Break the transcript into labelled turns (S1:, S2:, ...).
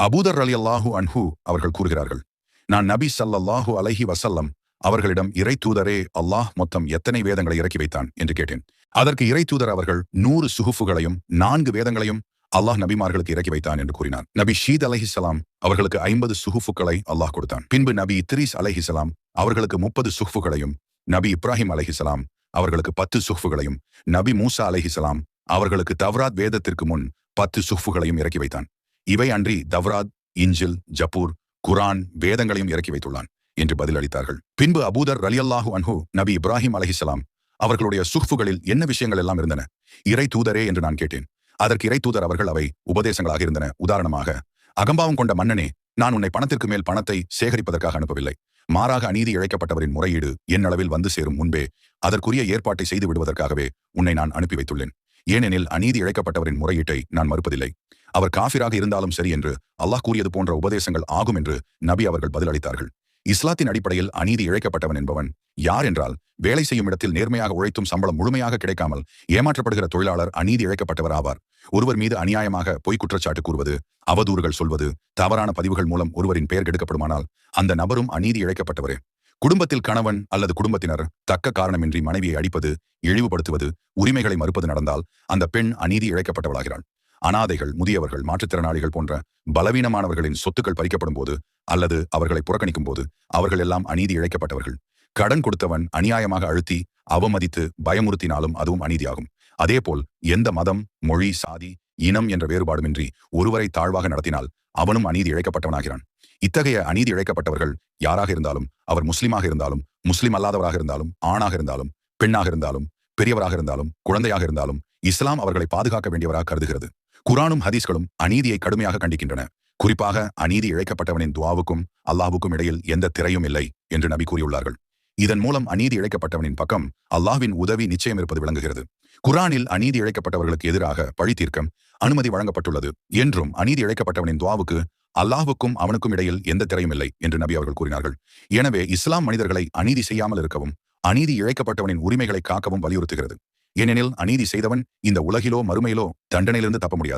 S1: அபூதர் ரலியல்லாஹு அன்ஹு அவர்கள் கூறுகிறார்கள், நான் நபி ஸல்லல்லாஹு அலைஹி வஸல்லம் அவர்களிடம் இறை தூதரே, அல்லாஹ் மொத்தம் எத்தனை வேதங்களை இறக்கி வைத்தான் என்று கேட்டேன். அதற்கு இறை தூதர் அவர்கள் 100 சுஹுஃபுகளையும் 4 வேதங்களையும் அல்லாஹ் நபிமார்களுக்கு இறக்கி வைத்தான் என்று கூறினார். நபி ஷீத் அலைஹிஸ்ஸலாம் அவர்களுக்கு 50 சுஹுஃபுகளை அல்லாஹ் கொடுத்தான். பின்பு நபி இத்ரீஸ் அலைஹிஸ்ஸலாம் அவர்களுக்கு 30 சுஹுஃபுகளையும், நபி இப்ராஹிம் அலைஹிஸ்ஸலாம் அவர்களுக்கு 10 சுஹுஃபுகளையும், நபி மூசா அலைஹிஸ்ஸலாம் அவர்களுக்கு தவ்ராத் வேதத்திற்கு முன் 10 சுஹுஃபுகளையும் இறக்கி வைத்தான். இவை அன்றி தவ்ராத், இஞ்சில், ஜபூர், குரான் வேதங்களையும் இறக்கி வைத்துள்ளான் என்று பதிலளித்தார்கள். பின்பு அபூதர் ரலியல்லாஹு அன்ஹு, நபி இப்ராஹிம் அலைஹிஸ்ஸலாம் அவர்களுடைய சுஹ்ஃபுகளில் என்ன விஷயங்கள் எல்லாம் இருந்தன, இறை தூதரே என்று நான் கேட்டேன். அதற்கு இறை தூதர் அவர்கள், அவை உபதேசங்களாக இருந்தன. உதாரணமாக, அகம்பாவம் கொண்ட மன்னனே, நான் உன்னை பணத்திற்கு மேல் பணத்தை சேகரிப்பதற்காக அனுப்பவில்லை. மாறாக அநீதி இழைக்கப்பட்டவரின் முறையீடு என் அளவில் வந்து சேரும் முன்பே அதற்குரிய ஏற்பாட்டை செய்து விடுவதற்காகவே உன்னை நான் அனுப்பி வைத்துள்ளேன். ஏனெனில் அநீதி இழைக்கப்பட்டவரின் முறையீட்டை நான் மறுப்பதில்லை. அவர் காஃபிராக இருந்தாலும் சரி என்று அல்லாஹ் கூறியது போன்ற உபதேசங்கள் ஆகும் என்று நபி அவர்கள் பதிலளித்தார்கள். இஸ்லாத்தின் அடிப்படையில் அநீதி இழைக்கப்பட்டவன் என்பவன் யார் என்றால், வேலை செய்யும் இடத்தில் நேர்மையாக உழைத்தும் சம்பளம் முழுமையாக கிடைக்காமல் ஏமாற்றப்படுகிற தொழிலாளர் அநீதி இழைக்கப்பட்டவர் ஆவார். ஒருவர் மீது அநியாயமாக பொய் குற்றச்சாட்டு கூறுவது, அவதூறுகள் சொல்வது, தவறான பதிவுகள் மூலம் ஒருவரின் பெயர் கெடுக்கப்படுமானால் அந்த நபரும் அநீதி இழைக்கப்பட்டவரே. குடும்பத்தில் கணவன் அல்லது குடும்பத்தினர் தக்க காரணமின்றி மனைவியை அடிப்பது, இழிவுபடுத்துவது, உரிமைகளை மறுப்பது நடந்தால் அந்த பெண் அநீதி இழைக்கப்பட்டவளாகிறாள். அனாதைகள், முதியவர்கள், மாற்றுத்திறனாளிகள் போன்ற பலவீனமானவர்களின் சொத்துக்கள் பறிக்கப்படும் போது அல்லது அவர்களை புறக்கணிக்கும் போது அவர்கள் எல்லாம் அநீதி இழைக்கப்பட்டவர்கள். கடன் கொடுத்தவன் அநியாயமாக அழுத்தி அவமதித்து பயமுறுத்தினாலும் அதுவும் அநீதியாகும். அதேபோல் எந்த மதம், மொழி, சாதி, இனம் என்ற வேறுபாடுமின்றி ஒருவரை தாழ்வாக நடத்தினால் அவனும் அநீதி இழைக்கப்பட்டவனாகிறான். இத்தகைய அநீதி இழைக்கப்பட்டவர்கள் யாராக இருந்தாலும், அவர் முஸ்லிமாக இருந்தாலும், முஸ்லிம் அல்லாதவராக இருந்தாலும், ஆணாக இருந்தாலும், பெண்ணாக இருந்தாலும், பெரியவராக இருந்தாலும், குழந்தையாக இருந்தாலும், இஸ்லாம் அவர்களை பாதுகாக்க வேண்டியவராக கருதுகிறது. குரானும் ஹதீஸ்களும் அநீதியை கடுமையாக கண்டிக்கின்றன. குறிப்பாக அநீதி இழைக்கப்பட்டவனின் துஆவுக்கும் அல்லாஹ்வுக்கும் இடையில் எந்த திரையும் இல்லை என்று நபி கூறியுள்ளார்கள். இதன் மூலம் அநீதி இழைக்கப்பட்டவனின் பக்கம் அல்லாஹ்வின் உதவி நிச்சயம் இருப்பது விளங்குகிறது. குரானில் அநீதி இழைக்கப்பட்டவர்களுக்கு எதிராக பழி தீர்க்க அனுமதி வழங்கப்பட்டுள்ளது என்றும், அநீதி இழைக்கப்பட்டவனின் துஆவுக்கு அல்லாஹ்வுக்கும் அவனுக்கும் இடையில் எந்த திரையும் இல்லை என்று நபி அவர்கள் கூறினார்கள். எனவே இஸ்லாம் மனிதர்களை அநீதி செய்யாமல் இருக்கவும், அநீதி இழைக்கப்பட்டவனின் உரிமைகளை காக்கவும் வலியுறுத்துகிறது. ஏனெனில் அநீதி செய்தவன் இந்த உலகிலோ மறுமையிலோ தண்டனையிலிருந்து தப்ப முடியாது.